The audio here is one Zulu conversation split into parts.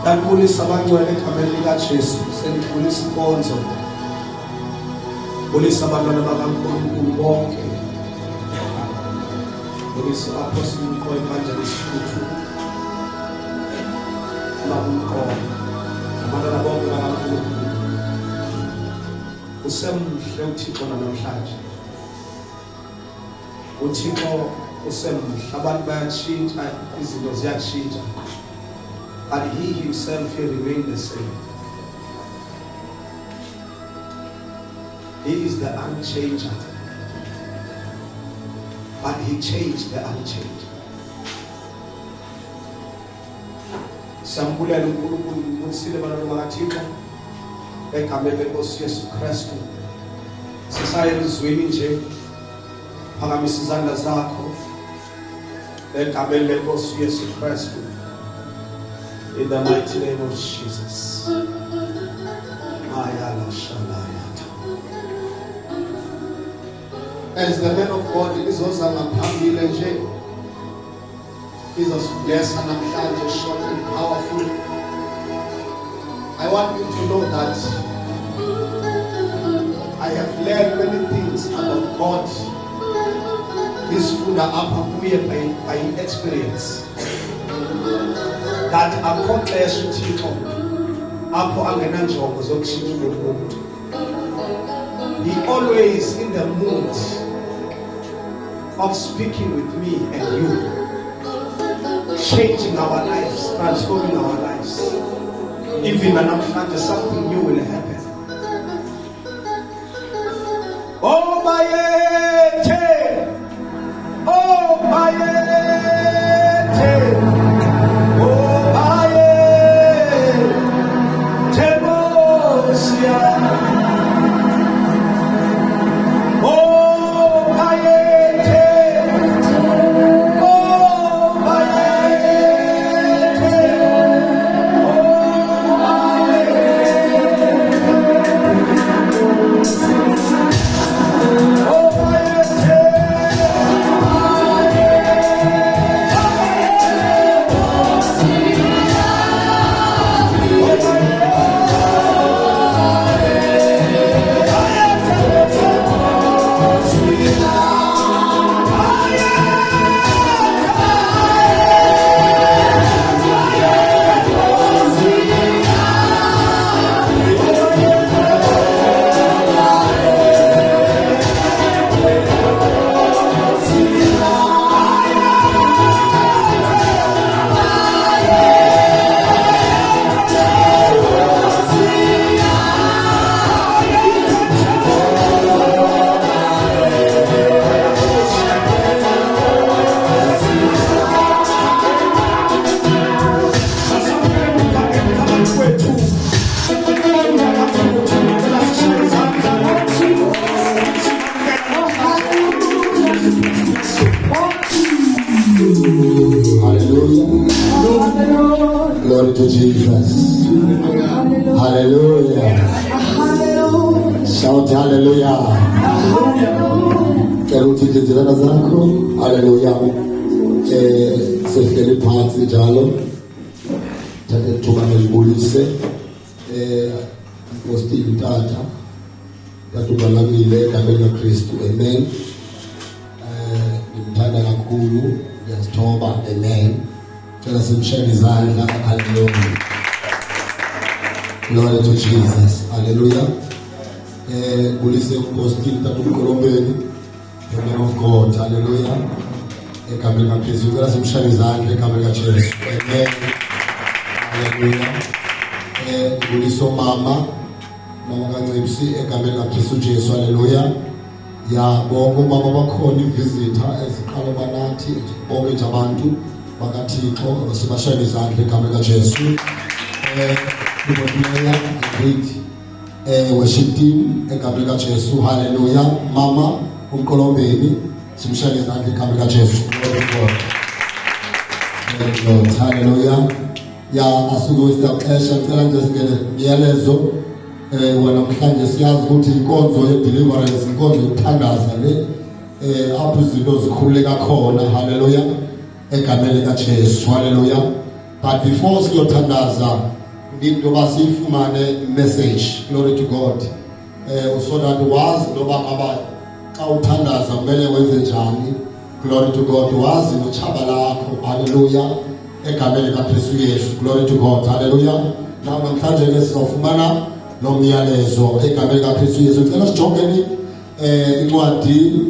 Ndakubulisa abangcwele egameni likaJesu, sendibulisa inkonzo, bulisa abantwana bakaNkulunkulu bonke, bulisa u-Apostle Mqo, Evangelist Tutu, Mqo, abantwana bonke bakaNkulunkulu. Usemhle uThixo namhlanje. uThixo usemhle, abantu bayatshintsha, izinto ziyatshintsha. But he himself, he remained the same. He is the unchanger. But he changed the unchanged. Sambulela uNkulunkulu umusile bantwana bakaThixo egameni leNkosi Yesu Kristu. Sisaya elizweni nje, phakamisa izandla zakho egameni leNkosi Yesu Kristu. In the mighty name of Jesus. As the man of God izozama phambili nje, izosilesa namhlanje short and powerful. I want you to know that I have learned many things about God. This food are by experience. That akhoxesha uThixo apho angenanjongo zokushintsha umuntu. He always in the mood of speaking with me and you, changing our lives, transforming our lives. Even when something new will happen. Oh Bayete, oh Bayete. Oh, Hallelujah. Glory to Jesus. Hallelujah. Shout hallelujah. Hallelujah. Sehleli phansi njalo. Thathe ithuba ngilibulise. Ngostile tata. Yatubalamile egameni likaKristu. Amen. Ngimthanda kakhulu. Ngiyasithoba. Amen. Cela simshayele izandla. Hallelujah. Glory to Jesus. Hallelujah. Bulise umpostile tata uMkolombeni. The man of God. Hallelujah. Egameni likaKristu. Cela simshayele izandla egameni likaJesu. Amen. Hallelujah. Bulise mama. Mama kaNcipsi egameni likaKristu Jesu. Hallelujah. Ya bonke mama bakhona ivisitor eziqala banathi bonke nje abantu bakaThixo sibashayele izandla egameni likaJesu. Kuboneya great worship team egameni likaJesu. Hallelujah. Mama uMkolombeni simshayele izandla egameni likaJesu. Glory. Hallelujah. Ya asuku isixesha ngicela nje singene myalezo wanamhlanje siyazi ukuthi inkonzo ye-deliverance inkonzo yokuthandaza le apho izinto zikhululeka khona. Hallelujah. Egameni likaJesu. Hallelujah. But before siyothandaza into basifumane message. Glory to God. So that wazi noba ngaba xa uthandaza kumele wenze njani. Glory to God. Wazi nochaba lakho. Hallelujah. Egameni likaKristu Yesu. Glory to God. Hallelujah. Namhlanje ke sizofumana lo myalezo egameni likaKristu Yesu. Ngicela sijongeni incwadi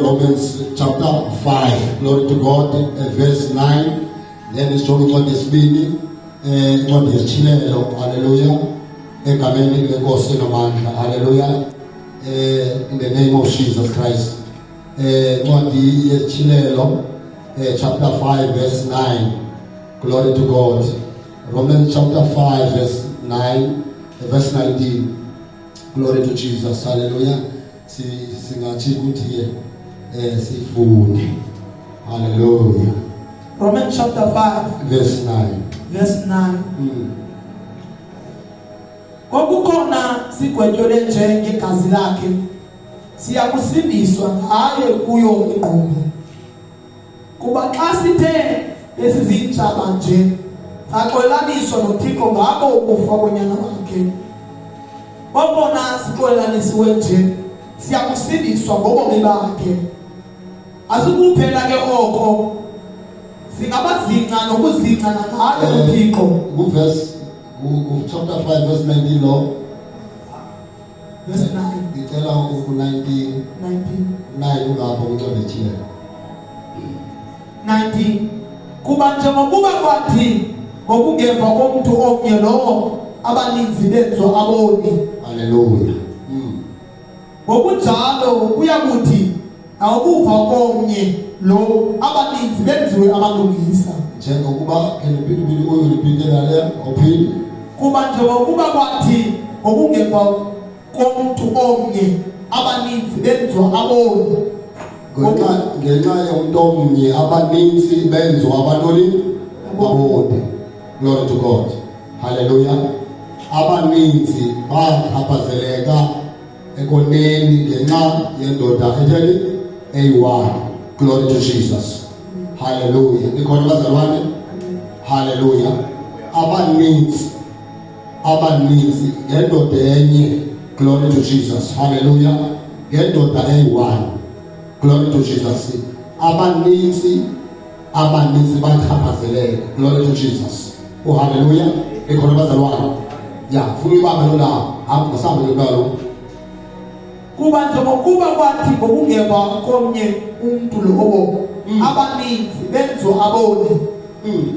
Romans chapter 5. Glory to God. Verse 9. Then sijonge incwadi yesibini incwadi yesitshilelo. Hallelujah. Egameni lenkosi nomandla. Hallelujah. In the name of Jesus Christ. Incwadi yesitshilelo chapter 5 verse 9. Glory to God. Romans chapter 5 verse 9 verse 19. Glory to Jesus. Hallelujah. Singathi ukuthi sifune. Hallelujah. Romans chapter 5 verse 9. Verse 9. Kokukhona sigwetyole njengegazi lakhe siyakusindiswa ngaye kuyo ingqondo. Kuba xa sithe esizinjaba nje saxolaniswa noThixo ngabo ukufa konyana wakhe. Kokona sixolanisiwe nje siyakusindiswa ngobomi bakhe. Asikuphela ke oko singabazinca nokuzinca ngaye uThixo. Verse chapter 5 verse 19 lo. Verse 9. Ngicela ku-19 9 ungapho uncwadi 19. Kuba njengokuba kwathi ngokungemva komuntu omnye lowo abaninzi benziwa aboni. Hallelujah. Ngokunjalo kuyakuthi akuva komnye lo abaninzi benziwe abalungisa. Njengokuba ophinde kuba njengokuba kwathi ngokungemva komuntu omnye abaninzi benziwa aboni. Ngenxa yomuntu omnye abaninzi benziwa abantoni abone. Glory to God. Hallelujah. Abaninzi bachaphazeleka ekoneni ngenxa yendoda etheni eyi-1. Glory to Jesus. Hallelujah. Nikhona bazalwane. Hallelujah. Abaninzi ngendoda enye. Glory to Jesus. Hallelujah. Ngendoda eyi-1. Glory to Jesus. Abaninzi bachaphazeleka. Glory to Jesus. Oh hallelujah. Nikhona bazalwane. Ya, funa ibambe lo la. Akusambe lo. Kuba njengokuba kwathi ngokungemva komnye umuntu lobo abaninzi benziwa aboni.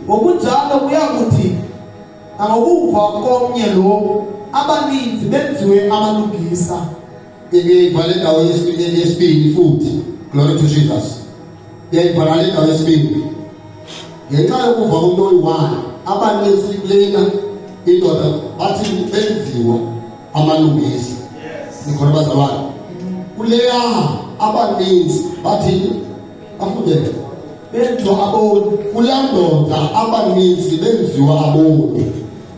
Ngokunjalo kuyakuthi ngokuva komnye lo abaninzi benziwe abalungisa. Ivale indawo yesibini futhi. Glory to Jesus. Ivale indawo yesibini. Ngenxa yokuva umuntu oyi-1 abaninzi kulena indoda bathi benziwa amalungisa. Nikhona bazalwane. Kuleya abaninzi bathi afundele benziwa aboni. kulaa ndoda abaninzi benziwa aboni.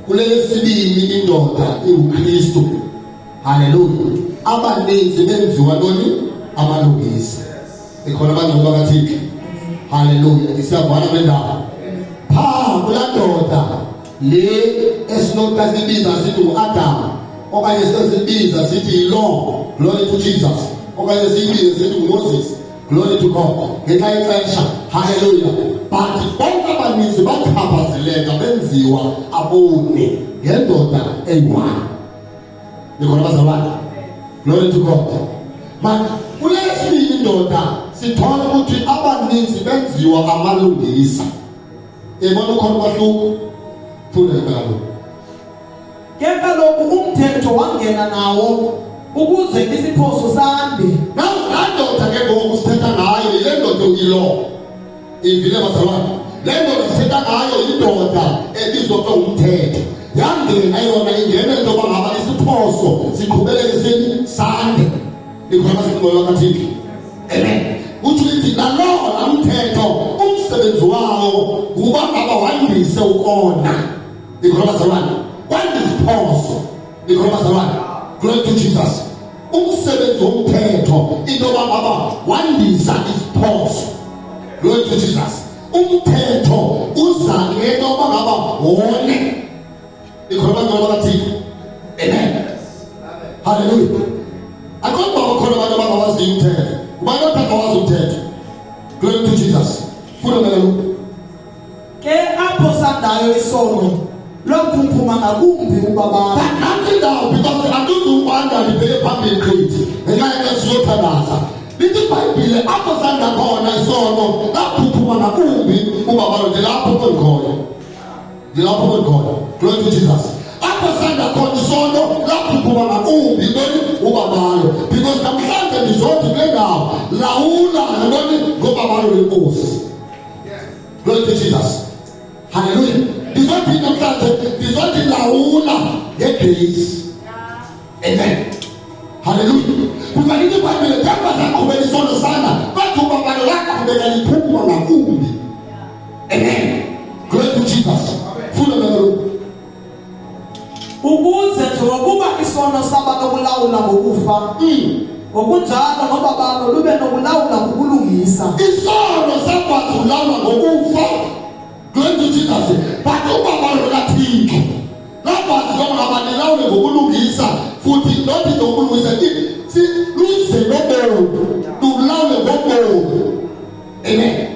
Kulesibini indoda iuKristu. Haleluya. Abaninzi benziwa ntoni? Abalungisi. Ikhona abanye bakaThixo. Haleluya. Isiyavana bendawo. Kulaa ndoda le esinokuthi sibiza sithi uAdam, okanye sibiza sithi yiLaw, glory to Jesus, okanye sibiza sithi uMoses, glory to God. Ngenxa yexesha, haleluya. But bonke abaninzi bachaphazeleka benziwa aboni ngendoda eyi-one. Nikhona bazalwane, glory to God. But kulesibini indoda sithola ukuthi abaninzi benziwa amalungisa. Yebona ukhona kwahluko funda ibalo. Ke kaloku umthetho wangena nawo ukuze isiphoso sande. Laa ndoda ke ngoku sithetha ngayo yile ndoda iLaw. Ivile bazalwane. Le ndoda sithetha ngayo yindoda ebizwa kuthiwa umthetho. Yangena yona ingene into yoba ngaba isiphoso siqhubeleke sini sande. Ikhona abasemoya kaThixo. Amen. Uthi lithi nalona umthetho umsebenzi wawo kuba ngaba wandise ukona. Ikhona bazalwane. Wandisiphoso. Ikhona bazalwane. Glory to Jesus. Umsebenzi womthetho into yoba ngaba wandisa isiphoso. Glory to Jesus. Umthetho uza ngento yoba ngaba wone. Ikhona kaThixo. Amen. Hallelujah. Akho khona abantu abangawazi umthetho. Ubani othandawazi umthetho? Glory to Jesus. Funa ngalo. Ke apho sandayo isono lokuphuphuma ngakumbi ubaba. Until now, because I don't know why they pay public credit. And I just so tanaza. Lithi iBhayibhile apho sanda khona isono laphuphuma ngakumbi ubaba lo lapho khona. Dilapho khona. Glory to Jesus. Apho sanda khona isono laphuphuma ngakumbi ubaba. Because namhlanje ndizothi kule ndawo lawula ngani ngobaba lo lenkosi. Glory to Jesus. Hallelujah. Ndizothi namhlanje ndizothi lawula ngegrace. Amen. Hallelujah. Kubalini iBhayibhile kamba zaqhubela isono sana bathi ubaba lo laqhubela liphuma ngakumbi. Amen. Glory to Jesus. Funa ngalo. Ukuze njengokuba isono saba nokulawula ngokufa, ngokunjalo nobabalo lube nokulawula ngokulungisa. Isono sakwazi ulawula ngokufa. Glory to Jesus. But ubabalo kaThixo lakwazi ngaba nilawule ngokulungisa futhi nothi ngokulungisa si luze nobomi ulawule ngobomi. Amen.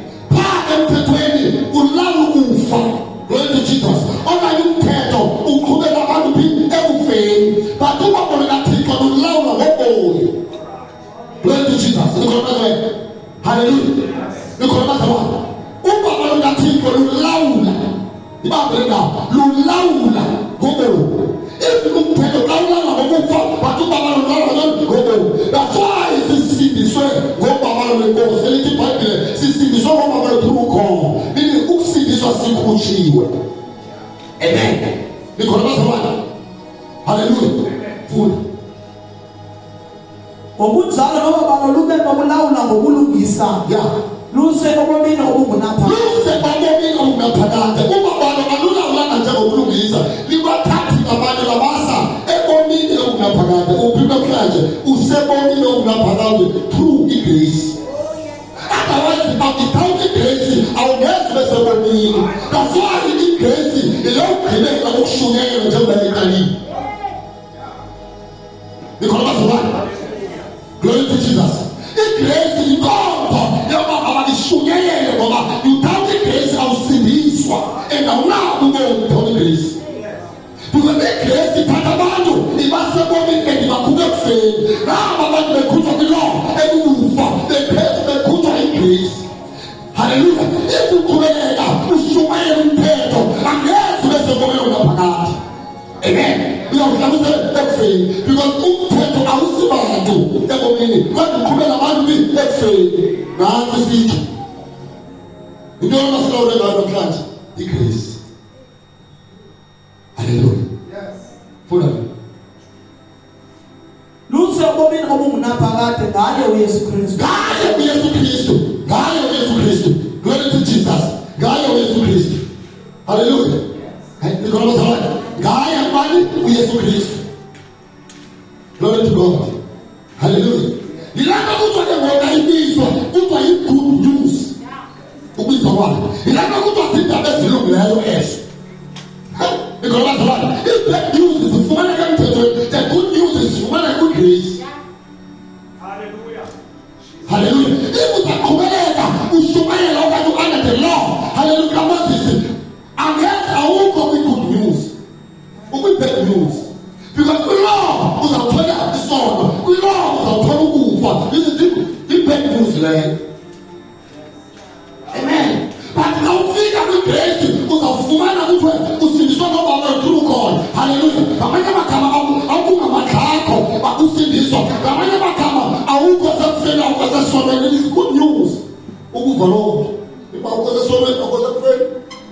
Emthethweni ulawula ukufa. Glory to Jesus. Okanye umthetho uqhubela abantu ekufeni. But ubabalo kaThixo ulawula ngobomi. Glory to Jesus. Hallelujah. Nikhona bazalwane. Ubabalo kaThixo ulawula. Ibambele ngawo lulawula ngobomi. Umthetho ulawula ngokufa but ubabalo ulawula ngobomi. That's why sisindiswe ngobabalo lenkosi. Elithi iBhayibhile sisindiswe ngobabalo through meaning ukusindiswa sikhutshiwe. Amen. Nikhona bazalwane. Hallelujah. Funda. Ngokunjalo nobabalo lube nokulawula ngokulungisa. Yeah. Luse obomini obungunapha. Luse obomini obungaphakade. Ubabalo alulawulanga njengokulungisa. Libathathi abantu labasa ebomini obungaphakade. Uphinde namhlanje usebomini obungaphakade through igrace. Otherwise, without igrace, awungeze besebomini. That's why igrace ilokugcineka ukushunyela njengoba iqalile. Nikhona bazalwane. Glory to Jesus. Igrace inkonzo yoba abalishunyelele ngoba without igrace awusindiswa and awunabo ubomi thola igrace. Because igrace ithatha abantu ibasebomini and ibakhupha ekufeni. Nabo abantu bekhutshwa kwi-law ekukufa bekhutshwa igrace. Hallelujah. If uqhubekeka ushumayela umthetho angeze besebomini ongaphakathi. Amen. Because umthetho awusibantu ebomini kodwa uqhubela abantu ekufeni. Nansi sithi into yomasilawule ngayo namhlanje igrace. Hallelujah. Yes. Funa Luse obomini obungunaphakade ngaye uYesu Kristu. Ngaye uYesu Kristu. Ngaye uYesu Kristu. Glory to Jesus. Ngaye uYesu Kristu. Hallelujah. Nikhona bazalwane. Ngaye abani uYesu Kristu. Glory to God. Hallelujah. Ilapha kuthiwa ke ngoba ibizwa kuthiwa yi-good news. Ubizwa kwakhe. Ilapha kuthiwa zindaba ezilungileyo ezo. Nikhona bazalwane. I-bad news zifumaneka emthethweni. The good news zifumaneka ku-grace. Hallelujah. If uzaqhubeka ushumayela okanye under the law, hallelujah, Moses, angeke awukho good news. Bad news. Because kwi-law uzawuthola isono, kwi-law uzawuthola ukufa. This is the bad news leyo. Amen. But nawufika kwi-grace uzawufumana ukuthi usindiswa ngoba through God. Hallelujah. Ngamanye amagama awungamadlakho usindiswa. Ngamanye amagama awukho sekufela ukwasesonweni. It is good news. Ukuva lokho. Iba ukwasesonweni ukwasekufela.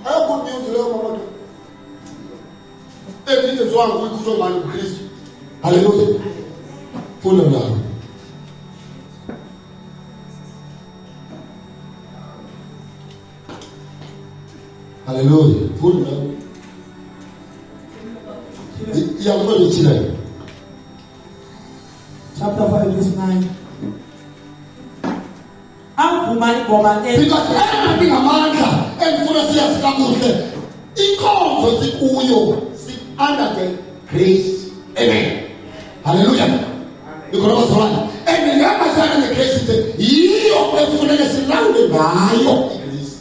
Ayo good news leyo mama. Ezinye zwangu kuyikhuluma ngalo uKristu. Hallelujah. Funda ngalo. Hallelujah. Funda. Ya ngoba chile. Chapter 5 verse 9. Angumani ngoma Because everything amandla emfuna siyasikakuhle. Inkonzo sikuyo under the grace. Amen. Hallelujah. Nikhona bazalwane. Ngiyama sana negrace yiyo efuneka silawule ngayo igrace.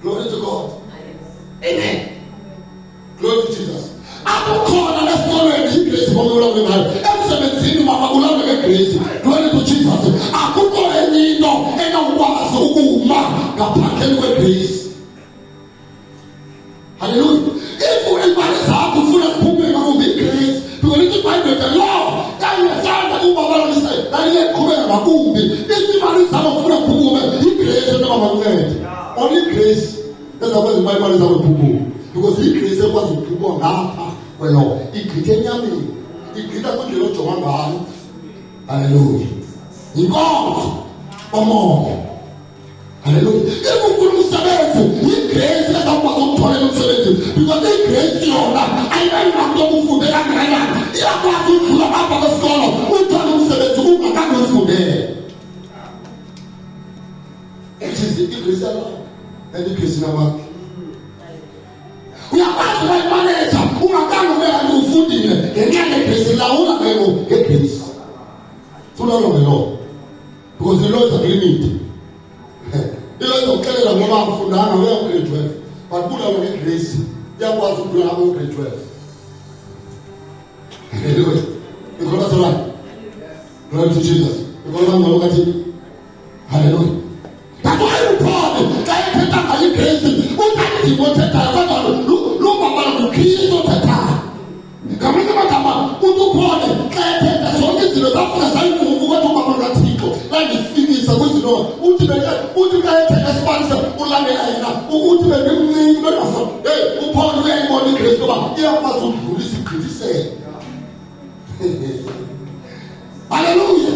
Glory to God. Amen. Glory to Jesus. Akukhona lesikolweni igrace bomulawule ngayo. Emsebenzini mama ulawule ngegrace. Glory to Jesus. Akukho enye into enokwazi ukuma ngaphandle kwegrace. Hallelujah. If imali zakho ufuna kuphumeka ngoba igrace, because it might the law. Kayesanda ubaba lomse, aliyeqhubeka ngakumbi. Isimali zakho ufuna kuphumeka igrace noma mancede. Only grace ezakwazi imali zakho kuphumeka. Because igrace ekwazi ukuphumeka ngapha kwelo. Igqithe enyameni. Igqitha kundlela ojonga ngayo. Hallelujah. Inkonzo omoya. Hallelujah. If ufuna umsebenzi, igrace ezakwazi ukutholela umsebenzi. Because igrace yona ayinakho ukufundela kangakanani. Iyakwazi ukudlula apha kwesikolo uthole umsebenzi ungakhange ufundele. It is the igrace yalapho. And igrace namaphi. Uyakwazi ukuyimaneja ungakhange ube ufundile ngenxa yegrace lawula ngegrace. Follow the law. Because the law is a limit. Ilo ukuxelela ngoba ufundana uya grade 12 but kula ngegrace iyakwazi ukudlula abo grade 12. Hallelujah. Nikhona bazalwane. Glory to Jesus. Nikhona ngalo kathi hallelujah. That's why Paul xa ethetha ngayo igrace uthanda ukuthetha kodwa lo baba loKristu uthetha. Ngamanye amagama uPaul xa ethetha zonke izinto zafuna zayimuvu kodwa baba kaThixo landifikisa kwizinto uthi ethetha esibanisa ulandela yena ukuthi bengimncinci bengafa. Hey, uPaul uyayibona igrace ngoba iyakwazi ukudlulisa igqithiselo. Hallelujah.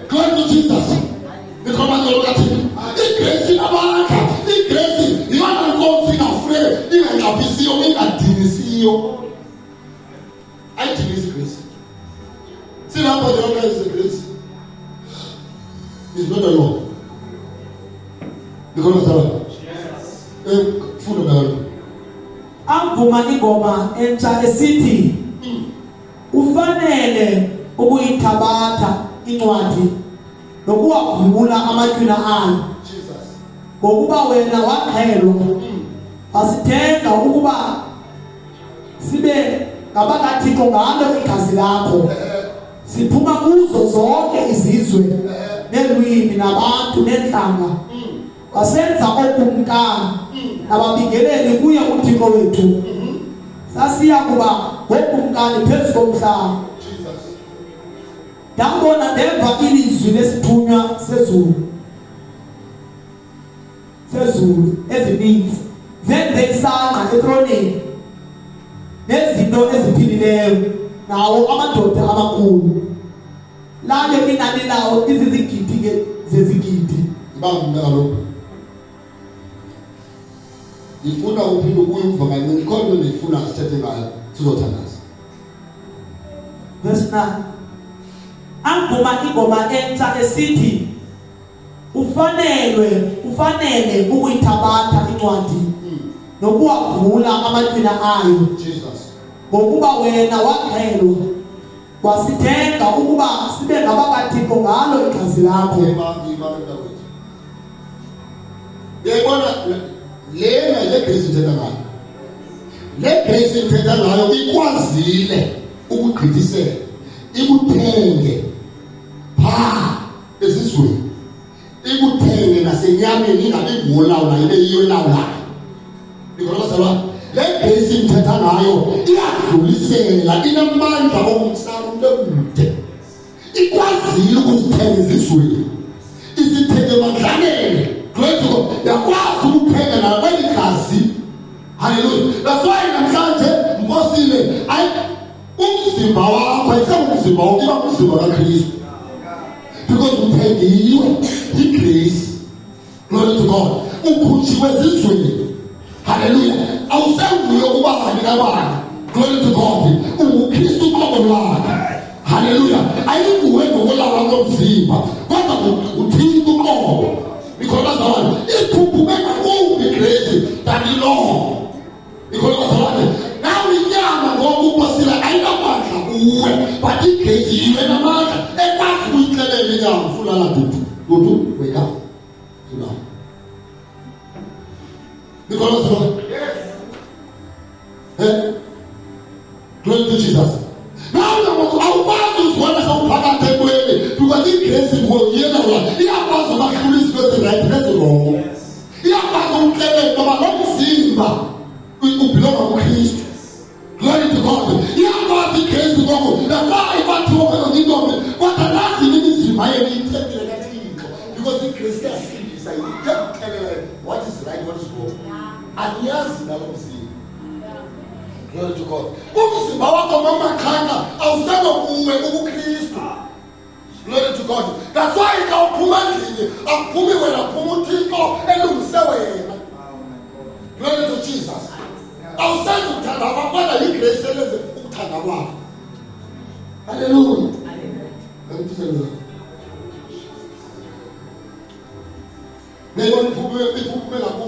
Glory to Jesus. Nikhona ngalo kathi igrace inamandla. Igrace iyona nkonzo ingafule ingaxaphisiyo ingadinisiyo. Ayidinisi grace. Silapho nje lonke is grace. It's not a law. Nikhona bazalwane. Funda ngalo. Anguma ingoma entsha esithi ufanele ukuyithabatha incwadi nokuwavula amatyhuna ayo. Jesus. Ngokuba wena waqhelwa wasithenga ukuba sibe ngabakaThixo ngalo igazi lakho. Siphuma kuzo zonke izizwe nelwimi nabantu nenhlanga. Wasenza okumkani nababingeleli kuye uThixo wethu. Sasiya kuba ngokumkani phezu komhlaba. Ndabona ndeva ilizwi lesithunywa sezulu ezininzi zenze isangqa etroneni nezinto eziphilileyo nawo amadoda amakhulu. labe inani lawo izizigidi ke zezigidi. Ibanga kaloku ngifuna uphinde ubuye uvakanye ikhona ngifuna sithethe ngayo sizothandaza. Verse 9. Angoma ingoma entsha esithi ufanele ukuyithabatha incwadi nokuwavula amaqina ayo Jesus. ngokuba wena waqhelwa wasithenga ukuba sibe ngabakaThixo ngalo igazi lakho. Yebona lena le grace ithetha ngayo. Le grace ithetha ngayo ikwazile ukugqithisela ikuthenge pha esizweni, ikuthenge nasenyameni ingabe ngolawula ibe yiyo elawulayo. Ngikholwa le grace ithetha ngayo iyadlulisela, inamandla okumsana umuntu ekude, ikwazile ukuzithenga ezizweni, izithenge emadlaneni. Yakwazi ukuthenga nabeli gazi. Hallelujah. That's why namhlanje mbosile umzimba wakho ayisengumzimba wakho, iba umzimba kaKristu, because uthengiwe igrace. Glory to God. Ukhutshiwe ezizweni. Hallelujah. Awusenguye ubani kabani. Glory to God. UKristu uqobo lwakhe. Hallelujah. Ayinguwe ngokulawula komzimba, kodwa uThixo uqobo. Because that's the one. Iphuphume ngakumbi grace than law. Because that's the one. Now inyama ngokubosila ayinamandla kuwe, but igrace yiwe namandla ekwazi ukuyixelela inyama ufuna la dudu wake up. You know. Because that's the one. Yes. Glory to Jesus. Now awukwazi uzibona sawuphakathi ekweli, because igrace ngoyena la iyakwazi umahlulisa ukuthi right nezwrong. Iyakwazi ukuxelela ngoba lo mzimba ubelonga kuKristu. Glory to God. Iyakwazi igrace ngoku nabayi bathiwa ngintombi kodwa nazi imizimba yenu ithembile kaThixo, because igrace iyasindisa iyakuthelela what is right, what is wrong. Aniyazi nalo mzimba. Glory to God. Umzimba wakho mamakhanga awuseko kuwe kuKristu. Glory to God. That's why awuphuma endlini akuphumi wena, phuma uThixo elungise wena. Glory to Jesus. Awusenzi ukuthanda kwakho kodwa igrace elenze ukuthanda kwakho. Hallelujah. Neyibona iphuphume lakho.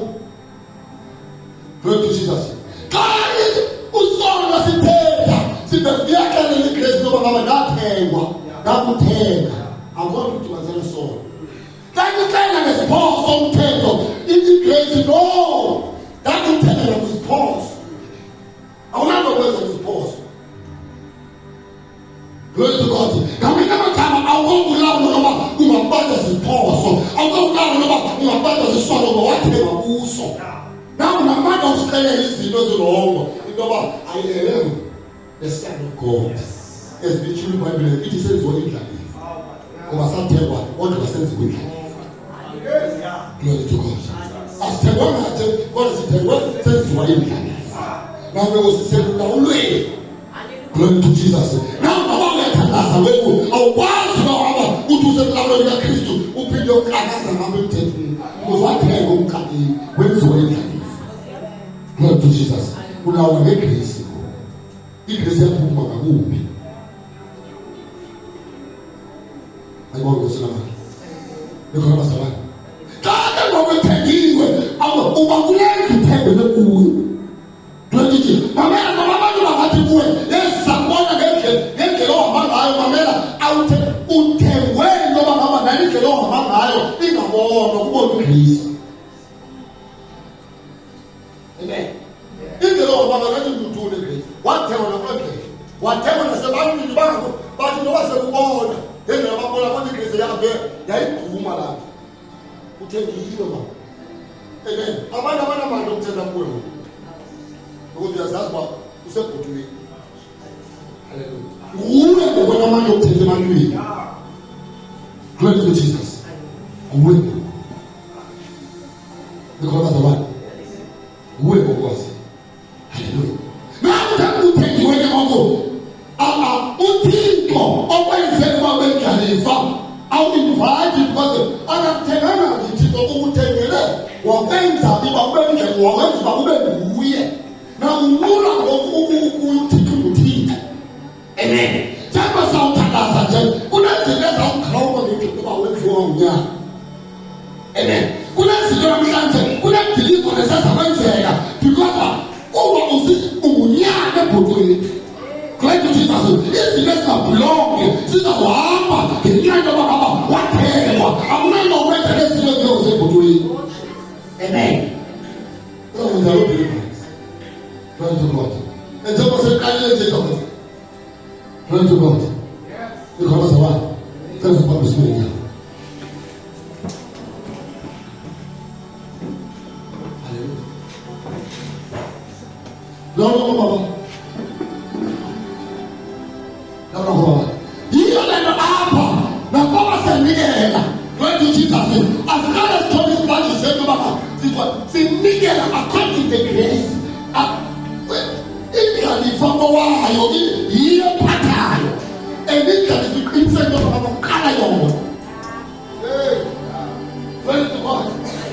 Glory to Jesus. Usona sithetha sibefiyakela igrace ngoba ngaba ndathengwa ngakuthenga akukho ukudibanzela sona. Ngakuthenga ngesiphoso somthetho igrace no ngakuthenga ngesiphoso, awunako kwenza ngesiphoso. Glory to God. Ngamanye amagama awukulawula ngoba ungabanda ziphoso, awukulawula ngoba ungabanda ziswalo ngoba wathengwa kuso. Now namandla okuxelela izinto ezirongo intoba I am the Son of God. Ezibithule iBhayibhile ithi senziwa indlalifa ngoba sathengwa kodwa senziwa indlalifa. Glory to God. Asithengwa ngathi kodwa sithengwa senziwa indlalifa. Nawe usiselulawulweni. Glory to Jesus. Now ngoba uyathandaza wena awukwazi ngoba uthi uselulawulweni kaKristu uphinde uqhakaza ngabe emthethweni uzwathengwa umkhathi wenziwa indlalifa. Glory to Jesus. Ulawa ngegrace. Igrace yaphuma ngakuphi? Ayibona ngoselama. Lokho abasabani. Kade ngokuthengiwe uba kulento uthembele kuyo. Glory to Jesus. Mamela ngoba abantu bathi kuwe yesizabona ngendlela ohamba ngayo, mamela awuthe uthengwe ngoba ngaba nalindlela ohamba ngayo ingabonwa kubona uGristu. Amen. Indlela ohamba ngayo uthule Grace. Wathengwa nakwendlela. Wathengwa nasebantwini bakho bathi noba sekubona ngendlela babona ukuthi iGristu yave yayiphuma lapho. Uthengiwe mama. Amen. Abantu abanamandla okuthenga kuwe ngoku. Ukuthi uyazazi uba usebhodweni. Hallelujah. Uwe ngokona amandla okuthenga emantwini. Glory to Jesus. Uwe. Because abazalwane. Uwe ngokwazi. Hallelujah. Nawe uthengiwe ke ngoku. uThixo okwenze uma benjani wawenza bakube nguye namula ngokuthithumuthile. Amen. Njengoba sawuthandaza nje kunezinto ezawukhawuka ngithi kuba wenziwa unyaka. Amen. Kunezinto namhlanje kunedeliverance ezakwenzeka because uma unyaka ebhotweni. Glory to Jesus. Izinto ezingabulonge sizahamba ngenyanga baba wathelwa akunalo wenza lezinto eziyoze ebhotweni. Amen. Glory to God. And so was a kind of glory to God. Because of what? Tell us about the Spirit. Hallelujah. No, Baba. No. You let the Abba. Now, Baba said, Miguel. Glory to Jesus. As God has told his man to say to Baba, see, Miguel, according to the grace. Ifambo wayo iye phathayo endindlela iqinisekile ukukhala yona. Glory to God.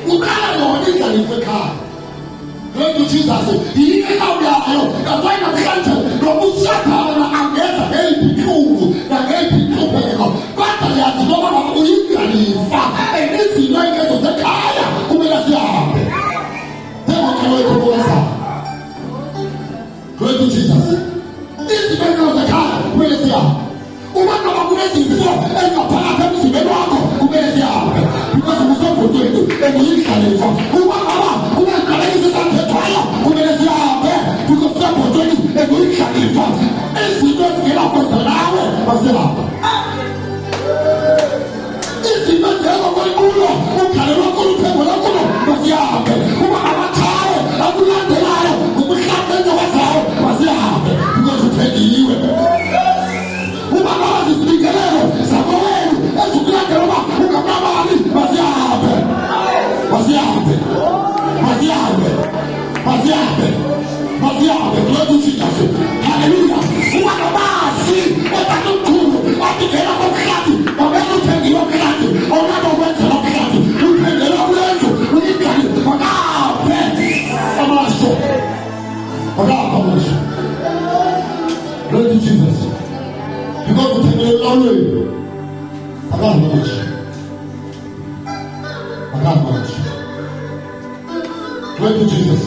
Ukhala yona indlela isekhaya. Glory to Jesus. Iye awuyayo ngafayina mhlanje nokusathana angeza ngeliphikuku nangeliphikupheko kodwa yazi ngoba uyingalifa endizinto engezo zekhaya kumele sihambe. Glory to Jesus. This is the of the car. Where is the arm? What about the before and the part of the Belwago? Where is the arm? Because we so good to it. And we can live. Who are who are collecting the fire? Where is the arm? Because so good to it. And we can live. And we don't get up with an hour. What's the arm? This is not the other one. Who can look on the table? What's the arm? Who are tired? I will not deny. Who will not deny. Because you take the year. Who are not speaking level? Samuel, as you black and over, who come out of it, what's the happened? What's the happened? What's the happened? What's the happened? What's the happened? Glory to Jesus. Hallelujah. Who are the mercy? What are you doing? What the hell of a cat? Or when you take your cat? Or not a wet of a cat? You take the love letter. We need to for now. I'm not sure. Glory to Jesus. Because we take the long way. I can't manage. Glory to Jesus.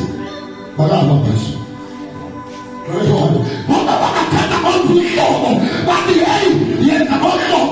I can't manage. Glory to God. What about the kind of people? But the end, yes, I don't know.